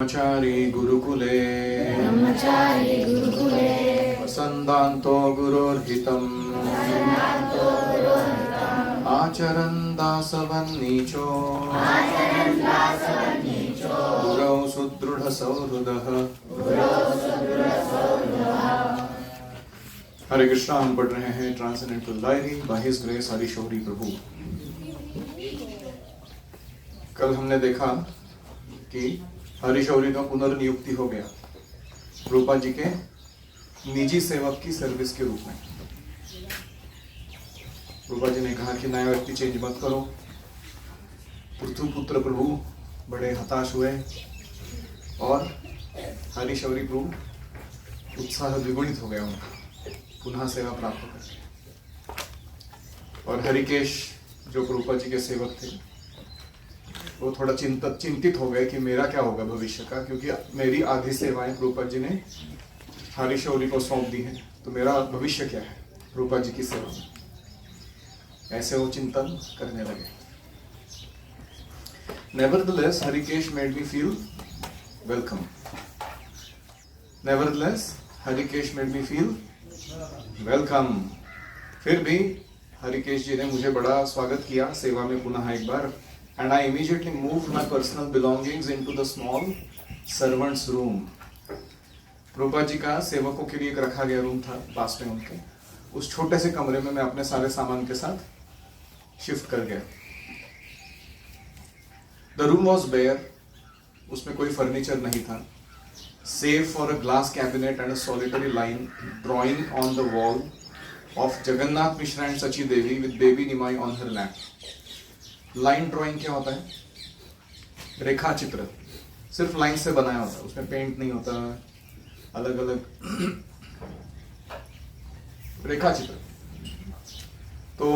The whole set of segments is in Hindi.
ब्रह्मचारी गुरुकुले वसन्तान्तो गुरोर्हितम् आचरन् दासवन्नीचो गुरौ सुदृढसौहृदः। हरे कृष्णा। हम पढ़ रहे हैं transcendental diary by his grace Hari Shauri Prabhu. कल हमने देखा कि हरि शौरी का पुनर्नियुक्ति हो गया प्रभुपाद जी के निजी सेवक की सर्विस के रूप में। प्रभुपाद जी ने कहा कि नया व्यक्ति चेंज मत करो। पृथुपुत्र प्रभु बड़े हताश हुए और हरि शौरी प्रभु उत्साह द्विगुणित हो गया उनका पुनः सेवा प्राप्त करके। और हरिकेश जो प्रभुपाद जी के सेवक थे वो थोड़ा चिंतित हो गए कि मेरा क्या होगा भविष्य का, क्योंकि मेरी आधी सेवाएं प्रभुपाद जी ने हरि शौरी को सौंप दी हैं, तो मेरा भविष्य क्या है प्रभुपाद जी की सेवा में। ऐसे वो चिंतन करने लगे। Nevertheless Harikesh made me feel welcome. Nevertheless Harikesh made me feel welcome. फिर भी हरिकेश जी ने मुझे बड़ा स्वागत किया सेवा में पुनः एक बार। And I immediately moved my personal belongings into the small servants' room. Prabhupada ji का सेवकों के लिए एक रखा गया रूम था पास में उनके। उस छोटे से कमरे में मैं अपने सारे सामान के साथ शिफ्ट कर गया। The room was bare. उसमें कोई फर्नीचर नहीं था, save for a glass cabinet and a solitary line drawing on the wall of Jagannath Mishra and Sachi Devi with baby Nimai on her lap. Line drawing क्या होता है? रेखा चित्र सिर्फ लाइन से बनाया होता है, उसमें पेंट नहीं होता, अलग अलग रेखा चित्र। तो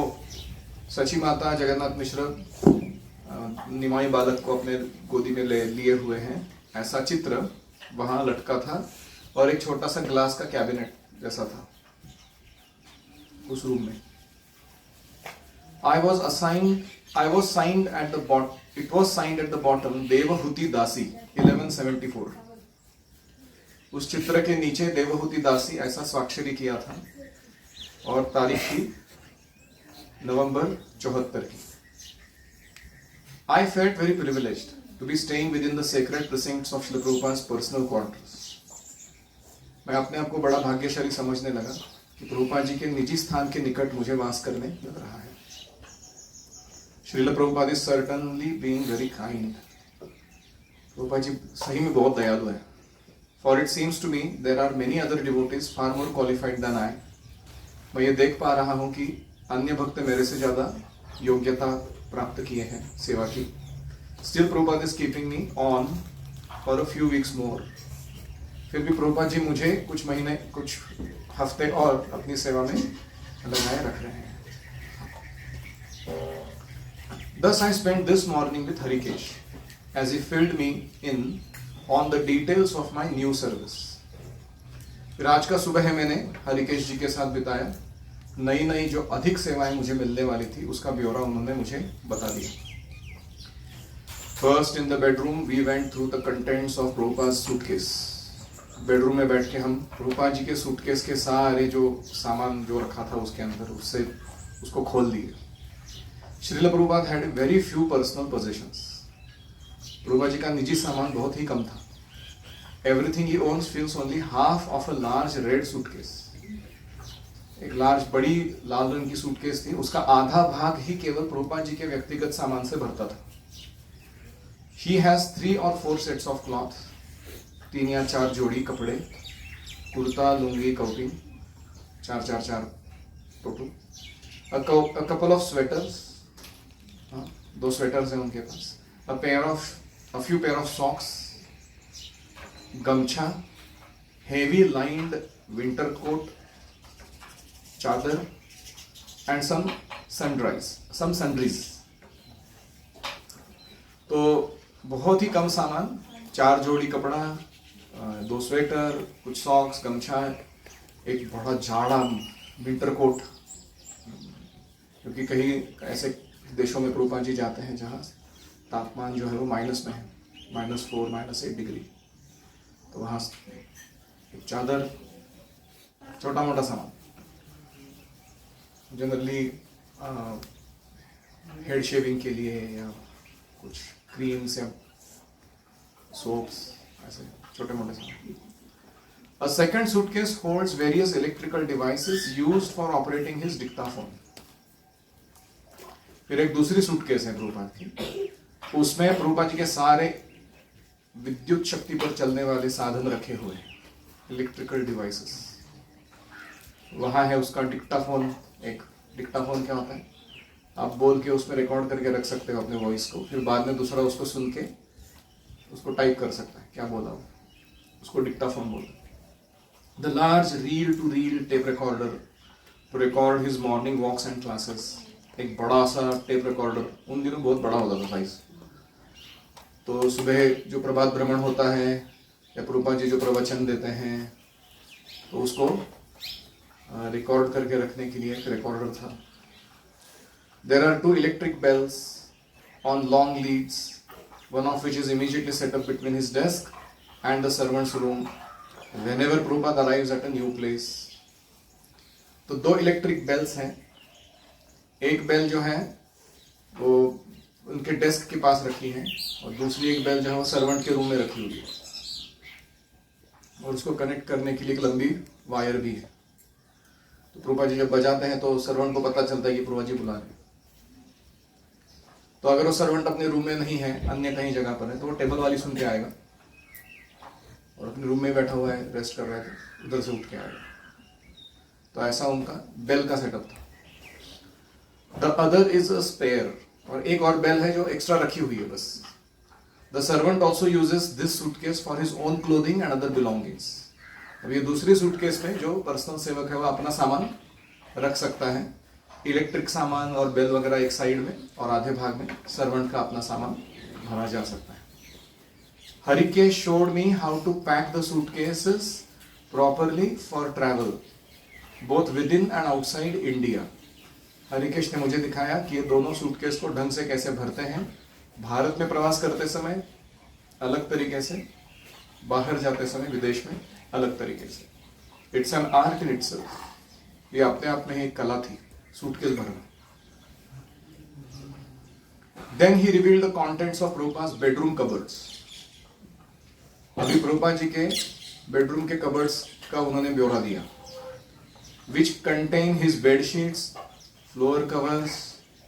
सची माता जगन्नाथ मिश्र निमाई बालक को अपने गोदी में लिए हुए हैं, ऐसा चित्र वहां लटका था और एक छोटा सा ग्लास का कैबिनेट जैसा था उस रूम में। I was signed at the bottom. It was signed at the bottom Devahuti दासी 1174। उस चित्र के नीचे देवहूति दासी ऐसा स्वाक्षरी किया था और तारीख थी नवंबर 74 की। I felt very privileged to be staying within the sacred precincts of Srila Prabhupada's personal quarters. मैं अपने आप को बड़ा भाग्यशाली समझने लगा कि प्रभुपाद जी के निजी स्थान के निकट मुझे वास करने लग रहा है। Srila Prabhupada is certainly being very kind. Prabhupada ji सही में बहुत दयालु है। For it seems to me there are many other devotees far more qualified than I. मैं ये देख पा रहा हूँ कि अन्य भक्त मेरे से ज्यादा योग्यता प्राप्त किए हैं सेवा की। Still Prabhupada is keeping me on for a few weeks more. फिर भी प्रभुपाद जी मुझे कुछ महीने कुछ हफ्ते और अपनी सेवा में लगाए रख रहे हैं। Thus I spent this morning with Harikesh as he filled me in on the details of my new service. फिर आज का सुबह मैंने हरिकेश जी के साथ बिताया। नई नई जो अधिक सेवाएं मुझे मिलने वाली थी उसका ब्यौरा उन्होंने मुझे बता दिया। First in the bedroom we went through the contents of Prabhupada's suitcase. Bedroom में बैठ के हम प्रभुपाद जी के सूटकेस के सारे जो सामान जो रखा था उसके अंदर उससे उसको खोल दिए। Srila Prabhupada had very few personal possessions. Prabhupada ji का निजी सामान बहुत ही कम था। Everything he owns fills only half of a large red suitcase. एक लार्ज बड़ी लाल रंग की सूटकेस थी, उसका आधा भाग ही केवल प्रभुपाद जी के व्यक्तिगत सामान से भरता था। He has 3 or 4 sets of cloth. 3 या 4 जोड़ी कपड़े, kurta, lungi, copy, 4 total. A couple of sweaters. 2 sweaters हैं उनके पास। A few pair of socks, गमछा, heavy lined winter coat, चादर and some sundries. तो बहुत ही कम सामान, 4 जोड़ी कपड़ा, 2 स्वेटर, कुछ सॉक्स, गमछा, एक बड़ा जाड़ा विंटर कोट, क्योंकि कहीं ऐसे देशों में प्रभुपाद जी जाते हैं जहाँ तापमान जो है वो माइनस में है, -4, -8 डिग्री। तो वहाँ एक चादर, छोटा मोटा सामान, जनरली हेड शेविंग के लिए या कुछ क्रीम्स या सोप्स, ऐसे छोटे मोटे सामान. A second suitcase holds various electrical devices used for operating his dictaphone. फिर एक दूसरी सूटकेस है प्रभुपाद की, उसमें प्रभुपाद जी के सारे विद्युत शक्ति पर चलने वाले साधन रखे हुए हैं, इलेक्ट्रिकल डिवाइसेस. वहां है उसका डिक्टाफोन. एक डिक्टाफोन क्या होता है? आप बोल के उसमें रिकॉर्ड करके रख सकते हो अपने वॉइस को, फिर बाद में दूसरा उसको सुन के उसको टाइप कर सकता है क्या बोला वो, उसको डिक्टाफोन बोलते हैं. The large reel-to-reel tape recorder to record his morning walks and classes. एक बड़ा सा टेप रिकॉर्डर, उन दिनों बहुत बड़ा होता था साइज. तो सुबह जो प्रभात भ्रमण होता है या प्रभुपाद जी जो प्रवचन देते हैं, तो उसको रिकॉर्ड करके रखने के लिए एक रिकॉर्डर था. There are 2 electric bells on long leads, one of which is immediately set up between his desk and the servant's room whenever Prabhupada arrives at a new place. तो 2 इलेक्ट्रिक बेल्स हैं. एक बेल जो है वो उनके डेस्क के पास रखी है और दूसरी एक बेल जो है वो सर्वेंट के रूम में रखी हुई है, और उसको कनेक्ट करने के लिए एक लंबी वायर भी है. तो प्रभुपाद जी जब बजाते हैं तो सर्वेंट को पता चलता है कि प्रभुपाद जी बुला रहे हैं. तो अगर वो सर्वेंट अपने रूम में नहीं है, अन्य कहीं जगह पर है, तो वो टेबल वाली सुन के आएगा और अपने रूम में बैठा हुआ है, रेस्ट कर रहा है, तो उधर से उठ के आएगा. तो ऐसा उनका बेल का सेटअप था. The other is a spare, और एक और बेल है जो एक्स्ट्रा रखी हुई है बस. The servant also uses this suitcase for his own clothing and other belongings. अब ये दूसरी सूटकेस में जो पर्सनल सेवक है वो अपना सामान रख सकता है, इलेक्ट्रिक सामान और बेल वगैरह एक साइड में, और आधे भाग में सर्वेंट का अपना सामान भरा जा सकता है. Harikesh showed me how to pack the suitcases properly for travel, both within and outside India. Harikesh ने मुझे दिखाया कि ये दोनों सूटकेस को ढंग से कैसे भरते हैं, भारत में प्रवास करते समय अलग तरीके से, बाहर जाते समय विदेश में अलग तरीके से. It's an art in itself. ये अपने आप में एक कला थी, सूटकेस भरना. Then he revealed the contents of Prabhupada's bedroom cupboards. अभी प्रभुपाद जी के बेडरूम के कबर्ड्स का उन्होंने ब्यौरा दिया. Which contain his bed sheets, floor covers,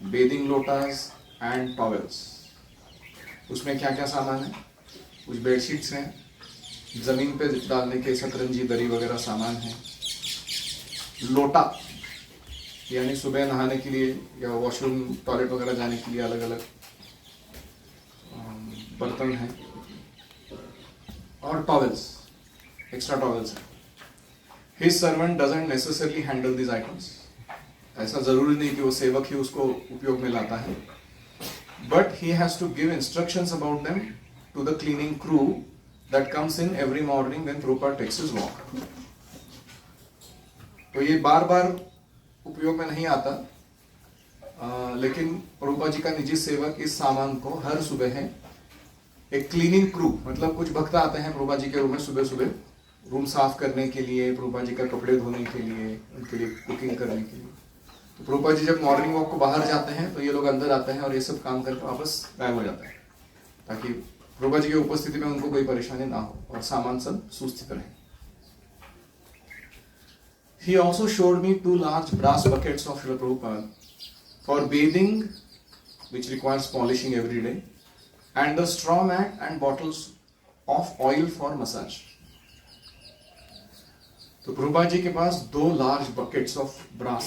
bathing lotus and towels. उसमें क्या क्या सामान है? कुछ बेड शीट्स हैं, जमीन पे डालने के शतरंजी दरी वगैरह सामान है, लोटा यानी सुबह नहाने के लिए या वॉशरूम टॉयलेट वगैरह जाने के लिए अलग अलग बर्तन हैं, और टॉवेल्स, एक्स्ट्रा टॉवेल्स हैं. His servant doesn't necessarily handle this items. ऐसा जरूरी नहीं कि वो सेवक ही उसको उपयोग में लाता है, but he has to give instructions about them to the cleaning crew that comes in every morning when Prabhupada takes his walk. तो ये बार बार उपयोग में नहीं आता, लेकिन प्रभुपाद जी का निजी सेवक इस सामान को हर सुबह है एक क्लीनिंग क्रू, मतलब कुछ भक्त आते हैं प्रभुपाद जी के रूम में सुबह सुबह रूम साफ करने के लिए, प्रभुपाद जी का कपड़े धोने के लिए, उनके लिए कुकिंग करने के लिए. तो प्रभुपाद जी जब मॉर्निंग वॉक को बाहर जाते हैं तो ये लोग अंदर आते हैं और ये सब काम करके वापस गायब हो जाते हैं, ताकि प्रभुपाद जी की उपस्थिति में उनको कोई परेशानी ना हो और सामान सब सुस्थित रहे. He also showed me 2 large brass buckets of Srila Prabhupada for bathing, which requires polishing every day, and the straw mat and bottles of oil for massage. तो प्रभुपाद जी के पास 2 लार्ज बकेट्स ऑफ ब्रास,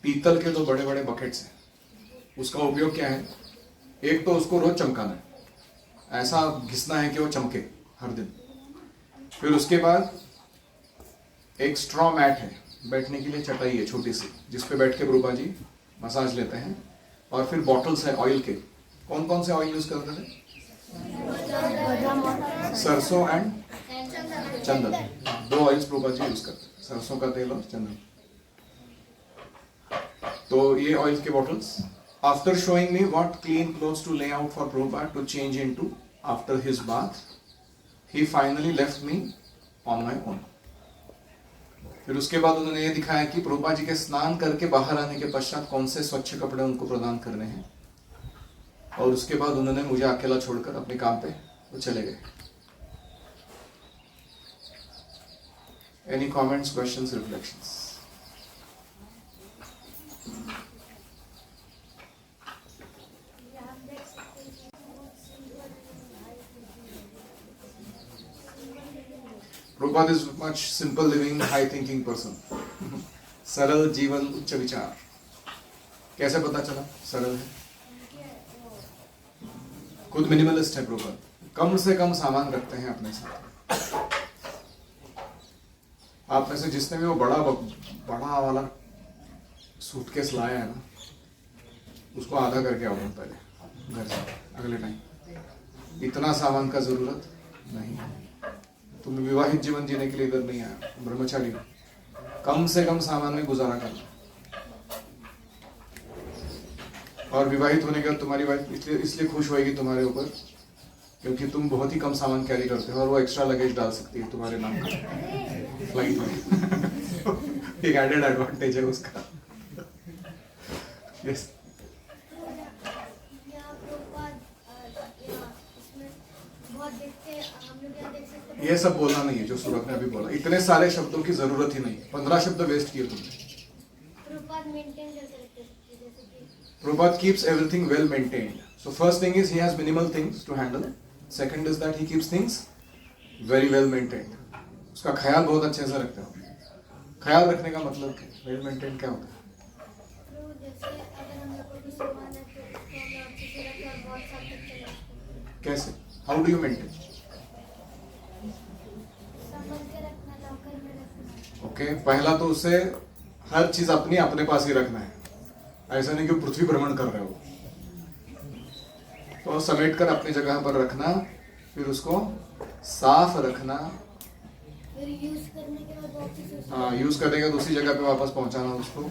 पीतल के 2 बड़े बड़े बकेट्स हैं. उसका उपयोग क्या है? एक तो उसको रोज चमकाना है, ऐसा घिसना है कि वो चमके हर दिन. फिर उसके बाद एक स्ट्रॉ मैट है, बैठने के लिए चटाई है छोटी सी, जिसपे बैठ के प्रभुपाद जी मसाज लेते हैं. और फिर बॉटल्स है ऑयल के. कौन कौन से ऑयल यूज करते थे? सरसों एंड चंदन. 2 ऑयल्स प्रभुपाद जी यूज करते हैं, सरसों का तेल और चंदन. तो ये ऑयल के bottles. After showing me what clean clothes to lay out for Prabhupada to change into after his bath, he finally left me on my own. फिर उसके बाद उन्होंने ये दिखाया कि प्रभुपाद जी के स्नान करके बाहर आने के पश्चात कौन से स्वच्छ कपड़े उनको प्रदान करने हैं, और उसके बाद उन्होंने मुझे अकेला छोड़कर अपने काम पे वो चले गए. Any comments, questions, reflections? Prabhupada is much simple living, high thinking person. सरल जीवन उच्च विचार. कैसे पता चला सरल है? खुद मिनिमलिस्ट है प्रभुपाद. कम से कम सामान रखते हैं अपने साथ. आप में से जिसने भी वो बड़ा वाला सूटकेस लाया है ना, उसको आधा करके आओ पहले घर से अगले टाइम. इतना सामान का जरूरत नहीं. तुम विवाहित जीवन जीने के लिए इधर नहीं आया, ब्रह्मचारी. कम से कम सामान में गुजारा करना. और विवाहित होने के बाद तुम्हारी वाइफ इसलिए खुश होएगी तुम्हारे ऊपर क्योंकि तुम बहुत ही कम सामान कैरी करते हो, और वो एक्स्ट्रा लगेज डाल सकती है तुम्हारे नाम का फ्लाइट में. एक एडेड एडवांटेज है उसका. यस. ये सब बोलना नहीं है जो सूरत ने अभी बोला. इतने सारे शब्दों की जरूरत ही नहीं. 15 शब्द वेस्ट किए तुमने. Prabhupada keeps everything well maintained. So first thing is he has minimal things to handle. Second is that he keeps things very well maintained. उसका ख्याल बहुत अच्छे से रखते हो. ख्याल रखने का मतलब well maintained क्या होता है? कैसे? How do you maintain? Okay, पहला तो उसे हर चीज अपने पास ही रखना है. ऐसा नहीं कि पृथ्वी भ्रमण कर रहे हो. तो समेट कर अपनी जगह पर रखना, फिर उसको साफ रखना. हाँ, यूज करने के बाद दूसरी जगह पे वापस पहुंचाना उसको.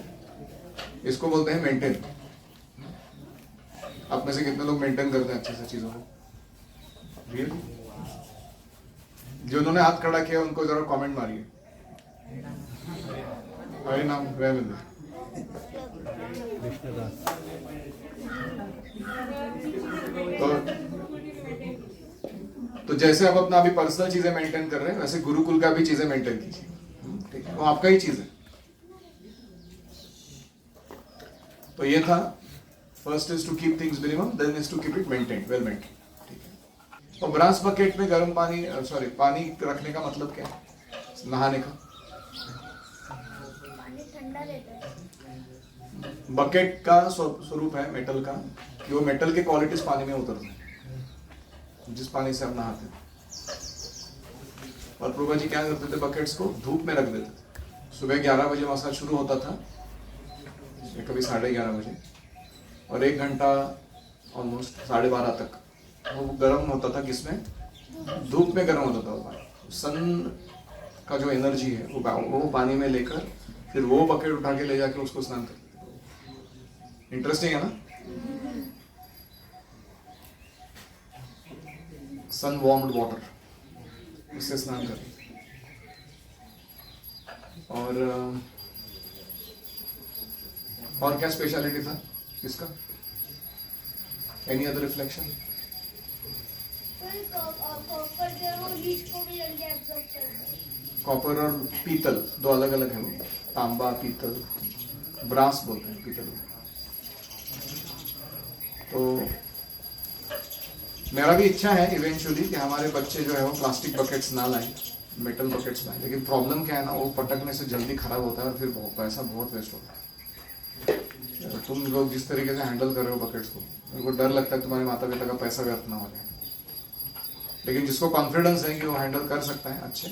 इसको बोलते हैं मेंटेन. आप में से कितने लोग मेंटेन करते हैं अच्छे से चीजों को? रियली? जिन्होंने हाथ खड़ा किया उनको जरा कमेंट मारिए. हरे नाम तो जैसे आप अपना अभी पर्सनल चीजें मेंटेन कर रहे हैं, वैसे गुरुकुल का भी चीजें मेंटेन कीजिए. ठीक है, वो आपका ही चीज है. तो ये था. First is to keep things minimum, then is to keep it maintain, well maintain. ठीक है. और ब्रास बकेट में गर्म पानी पानी रखने का मतलब क्या है? नहाने का. बकेट का स्वरूप है मेटल का, कि वो मेटल के क्वालिटीज पानी में उतरते हैं जिस पानी से हम नहाते हैं. और प्रभुपाद जी क्या करते थे? बकेट्स को धूप में रख देते थे. सुबह 11 बजे मसाज शुरू होता था, कभी 11:30 बजे, और 1 घंटा ऑलमोस्ट 12:30 तक वो गर्म होता था. किसमें? धूप में गर्म होता था. सन का जो एनर्जी है वो पानी में लेकर फिर वो बकेट उठा के ले जाके उसको स्नान करते. इंटरेस्टिंग है ना? सन वार्म्ड वाटर, उससे स्नान करते. और क्या स्पेशलिटी था इसका? Any other reflection? कॉपर और पीतल दो अलग अलग है. वो तांबा, पीतल, ब्रास बोलते हैं पीतल. तो मेरा भी इच्छा है इवेंचुअली कि हमारे बच्चे जो है वो प्लास्टिक बकेट्स ना लाएं, मेटल बकेट्स लाएं. लेकिन प्रॉब्लम क्या है ना, वो पटकने से जल्दी खराब होता है और फिर पैसा बहुत वेस्ट होता है. तुम लोग जिस तरीके से हैंडल कर रहे हो बकेट्स को, मेरे को डर लगता है तुम्हारे माता पिता का पैसा व्यर्थ ना हो जाए. लेकिन जिसको कॉन्फिडेंस है कि वो हैंडल कर सकता है अच्छे,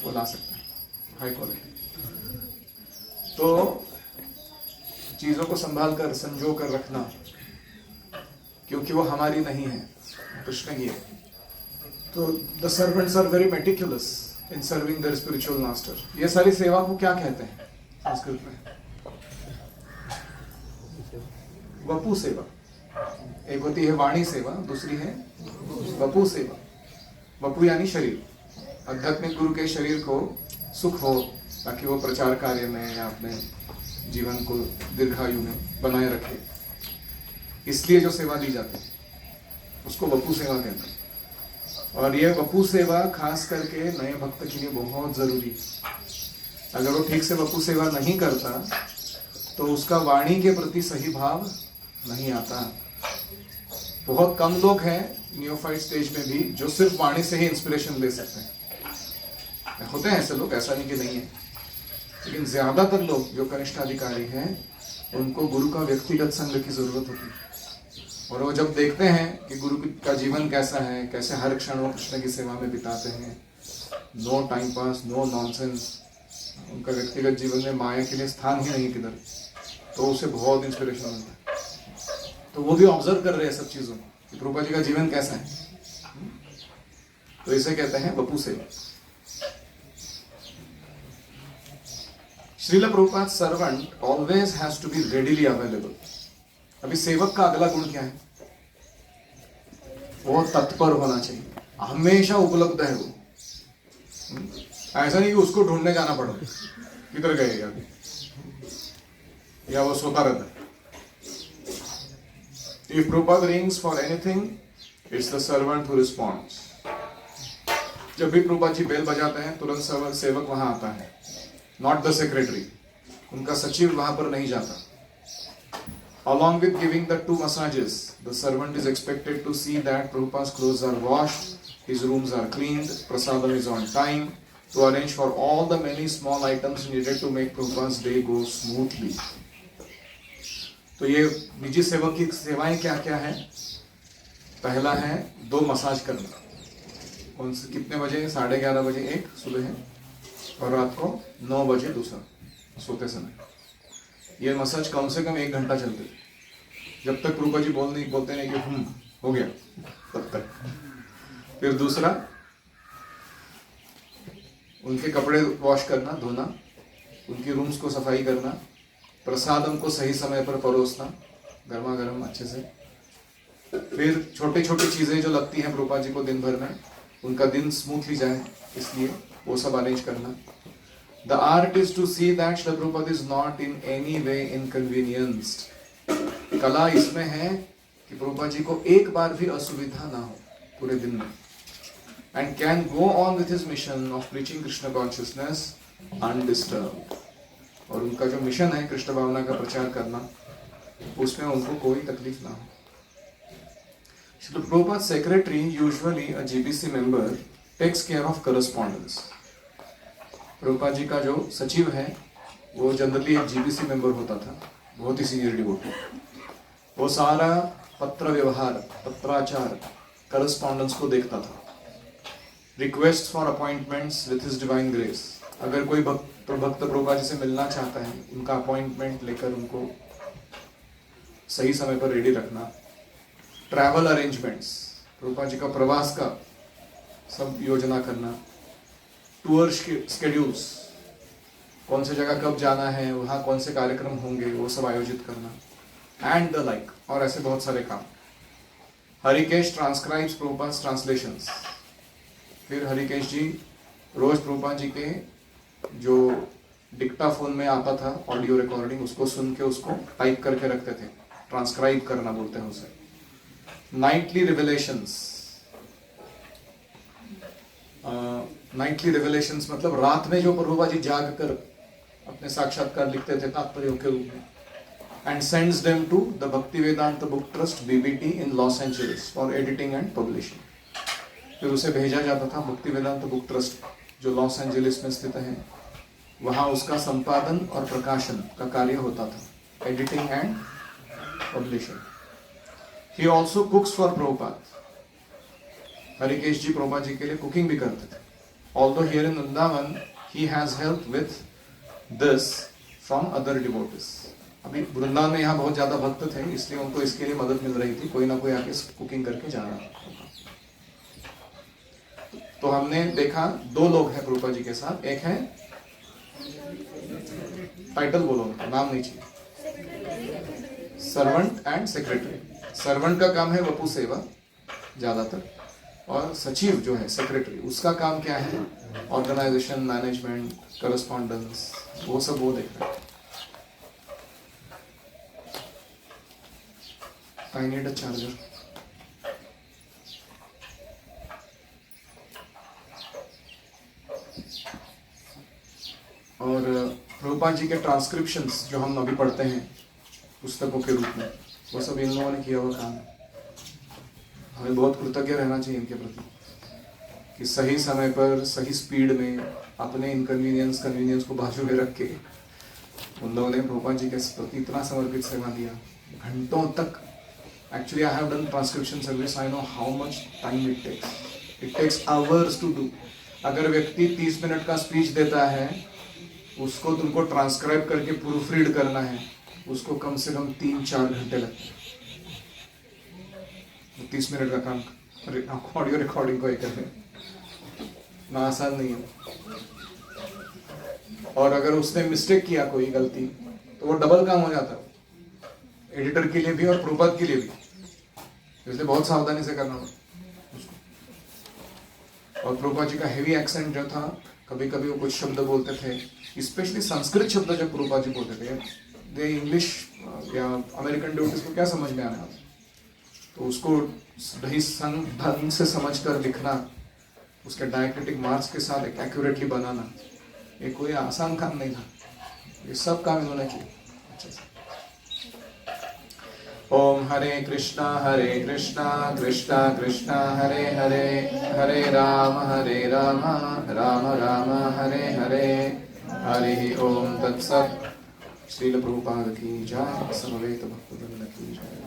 वो ला सकता है हाई क्वालिटी. तो चीजों को संभाल कर संजो कर रखना, क्योंकि वो हमारी नहीं है, कृष्ण की है. तो the servants are very meticulous in serving their spiritual master. ये सारी सेवा को क्या कहते हैं संस्कृत में? वपु सेवा. एक होती है वाणी सेवा, दूसरी है वपु सेवा. वपु यानी शरीर, आध्यात्मिक गुरु के शरीर को सुख हो ताकि वो प्रचार कार्य में या अपने जीवन को दीर्घायु में बनाए रखे, इसलिए जो सेवा दी जाती है उसको वपु सेवा कहते हैं। और ये वपु सेवा खास करके नए भक्त के लिए बहुत जरूरी है। अगर वो ठीक से वपु सेवा नहीं करता तो उसका वाणी के प्रति सही भाव नहीं आता। बहुत कम लोग हैं नियोफाइट स्टेज में भी जो सिर्फ वाणी से ही इंस्पिरेशन ले सकते हैं। होते हैं ऐसे लोग, ऐसा नहीं कि नहीं है, लेकिन ज्यादातर लोग जो कनिष्ठ अधिकारी हैं उनको गुरु का व्यक्तिगत संग की जरूरत होती है। और वो जब देखते हैं कि गुरु का जीवन कैसा है, कैसे हर क्षण वो कृष्ण की सेवा में बिताते हैं, no time pass, no nonsense, उनका व्यक्तिगत जीवन में माया के लिए स्थान ही नहीं किधर, तो उसे बहुत इंस्पिरेशन मिलता है। तो वो भी ऑब्जर्व कर रहे हैं सब चीजों कि प्रभुपाद जी का जीवन कैसा है, तो इसे कहते हैं वपु सेवा। Srila Prabhupada servant always has to be readily available. अभी सेवक का अगला गुण क्या है? वो तत्पर होना चाहिए, हमेशा उपलब्ध है वो। ऐसा नहीं कि उसको ढूंढने जाना पड़ा किधर गए अभी, या वो सोता रहता है। If Prabhupada rings for anything it's the servant who responds. जब भी प्रभुपाद जी बेल बजाते हैं तुरंत सेवक वहां आता है, नॉट द सेक्रेटरी। उनका सचिव वहां पर नहीं जाता। Along with giving the 2 massages, the servant is expected to see that Prabhupada's clothes are washed, his rooms are cleaned, prasadam is on time, to arrange for all the many small items needed to make Prabhupada's day go smoothly. तो ये निजी सेवक की सेवाएं क्या क्या है? पहला है 2 मसाज करना। कौन से कितने बजे? 11:30 बजे एक सुबह है, और रात को 9 बजे दूसरा सोते समय। ये मसाज कम से कम 1 घंटा चलते, जब तक प्रभुपाद जी बोलते नहीं कि हो गया तब तक। फिर दूसरा, उनके कपड़े वॉश करना, धोना, उनकी रूम्स को सफाई करना, प्रसादम को सही समय पर परोसना, गर्मा गर्म अच्छे से। फिर छोटी छोटी चीजें जो लगती हैं प्रभुपाद जी को दिन भर में, उनका दिन स्मूथली जाए इसलिए वो सब अरेंज करना। The art is to see that Srila Prabhupada is not in any way inconvenienced. कला इसमें है कि प्रभुपाद जी को एक बार भी असुविधा ना हो पूरे दिन में, and can go on with his mission of preaching Krishna consciousness undisturbed. और उनका जो मिशन है कृष्ण भावना का प्रचार करना, उसमें उनको कोई तकलीफ ना हो। Srila Prabhupada's secretary, usually a GBC member, takes care of correspondence. Prabhupada ji का जो सचिव है वो जनरली एक जीबीसी मेंबर होता था, बहुत ही सीनियर डिवोटी। वो सारा पत्र व्यवहार, पत्राचार, करस्पॉन्डेंस को देखता था। Request for appointments with his divine grace. अगर कोई भक्त प्रभुपाद जी से मिलना चाहता है, उनका अपॉइंटमेंट लेकर उनको सही समय पर रेडी रखना। ट्रैवल अरेंजमेंट्स, प्रभुपाद जी का प्रवास का सब योजना करना। टूर स्केड्यूल्स, कौन से जगह कब जाना है, वहाँ कौन से कार्यक्रम होंगे, वो सब आयोजित करना, एंड द लाइक, और ऐसे बहुत सारे काम। Harikesh transcribes Prabhupada translations. फिर हरिकेश जी रोज प्रभुपाद जी के जो डिक्टाफोन में आता था ऑडियो रिकॉर्डिंग, उसको सुन के उसको टाइप करके रखते थे, ट्रांसक्राइब करना बोलते हैं उसे। नाइटली रिविलेशंस। नाइटली रिविलेशंस मतलब रात में जो प्रभुपाद जी जाग कर अपने साक्षात्कार लिखते थे तात्पर्यों के रूप में, and sends them to the Bhakti Vedanta Book Trust BBT in Los Angeles for editing and publishing. फिर उसे भेजा जाता था भक्ति वेदांत बुक ट्रस्ट जो लॉस एंजलिस में स्थित है, वहां उसका संपादन और प्रकाशन का कार्य होता था, editing and publishing. He also cooks for Prabhupada. Harikesh ji Prabhupada ji के लिए कुकिंग भी करते थे। Although here in Vrindavan he has help with this from other devotees. अभी वृंदावन में यहाँ बहुत ज्यादा भक्त थे, इसलिए उनको इसके लिए मदद मिल रही थी, कोई ना कोई आके कुकिंग करके जा रहा था। तो हमने देखा 2 लोग हैं प्रभुपाद जी के साथ। एक है, टाइटल बोलो, नाम नहीं चाहिए, सर्वेंट एंड सेक्रेटरी। सर्वेंट का काम है वपु सेवा ज्यादातर, और सचिव जो है सेक्रेटरी, उसका काम क्या है? ऑर्गेनाइजेशन, मैनेजमेंट, करस्पॉन्डेंस, वो सब वो देख रहे हैं। I need a charger. और प्रभुपाद जी के ट्रांसक्रिप्शंस जो हम अभी पढ़ते हैं पुस्तकों के रूप में, वो सब इन लोगों ने किया हुआ काम है। हमें बहुत कृतज्ञ रहना चाहिए इनके प्रति कि सही समय पर सही स्पीड में अपने कन्वीनियंस को बाजू में रख के उन लोगों ने प्रभुपाद जी के प्रति इतना समर्पित सेवा दिया, घंटों तक। Actually, I have done transcription service. I know how much time it takes. It takes hours to do. अगर व्यक्ति 30 मिनट का स्पीच देता है, उसको तुमको ट्रांसक्राइब करके प्रूफ रीड करना है, उसको कम से कम 3-4 घंटे लगते हैं। 30 मिनट का काम ऑडियो रिकॉर्डिंग को एक करने ना आसान नहीं है। और अगर उसने मिस्टेक किया, कोई गलती, तो वो डबल काम हो जाता है, एडिटर के लिए भी और प्रभुपाद के लिए भी। इसलिए बहुत सावधानी से करना होगा उसको। और प्रभुपाद जी का हेवी एक्सेंट जो था, कभी कभी वो कुछ शब्द बोलते थे, स्पेशली संस्कृत शब्द जब प्रभुपाद जी बोलते थे, दे इंग्लिश या अमेरिकन ड्यूटीज को क्या समझ में आने वाला, तो उसको सही ढंग से समझ कर लिखना, उसके डायक्रिटिक मार्क्स के साथ एक एक्यूरेटली बनाना, ये कोई आसान काम नहीं था। ये सब काम इन्होंने किया अच्छे से। ओम हरे कृष्णा कृष्णा कृष्णा हरे हरे, हरे राम राम राम हरे हरे। हरि ओम तत्सत्। श्रील प्रभुपाद की जय, समवेत भक्तवृंद की जय।